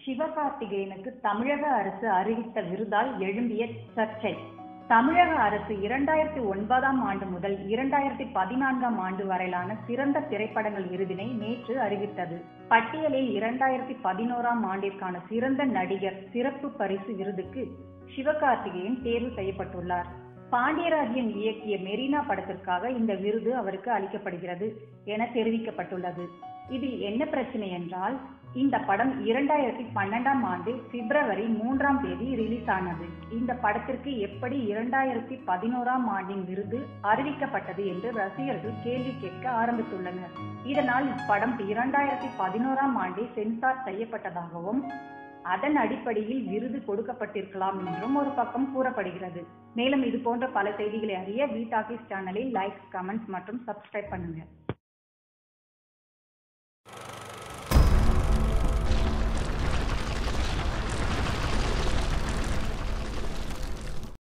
சிவகார்த்திகேயனுக்கு தமிழக அரசு அறிவித்த விருதால் எழும்பிய சர்ச்சை. தமிழக அரசு 2009ஆம் ஆண்டு முதல் 2014ஆம் ஆண்டு வரையிலான சிறந்த திரைப்படங்கள் விருதினை நேற்று அறிவித்தது. பட்டியலில் 2011ஆம் ஆண்டிற்கான சிறந்த நடிகர் சிறப்பு பரிசு விருதுக்கு சிவகார்த்திகேயன் தேர்வு செய்யப்பட்டுள்ளார். பாண்டியராஜன் இயக்கிய மெரினா படத்திற்காக இந்த விருது அவருக்கு அளிக்கப்படுகிறது என தெரிவிக்கப்பட்டுள்ளது. இதில் என்ன பிரச்சனை என்றால், இந்த படம் 2012ஆம் ஆண்டு பிப்ரவரி 3ஆம் தேதி ரிலீஸ் ஆனது. இந்த படத்திற்கு எப்படி 2011ஆம் ஆண்டின் விருது அறிவிக்கப்பட்டது என்று ரசிகர்கள் கேள்வி கேட்க ஆரம்பித்துள்ளனர். இதனால் இப்படம் 2011ஆம் ஆண்டே சென்சார் செய்யப்பட்டதாகவும் அதன் அடிப்படையில் விருது கொடுக்கப்பட்டிருக்கலாம் என்றும் ஒரு பக்கம் கூறப்படுகிறது. மேலும் இது போன்ற பல செய்திகளை அறிய வி டாக்கீஸ் சேனலை லைக், கமெண்ட்ஸ் மற்றும் சப்ஸ்கிரைப் பண்ணுங்க.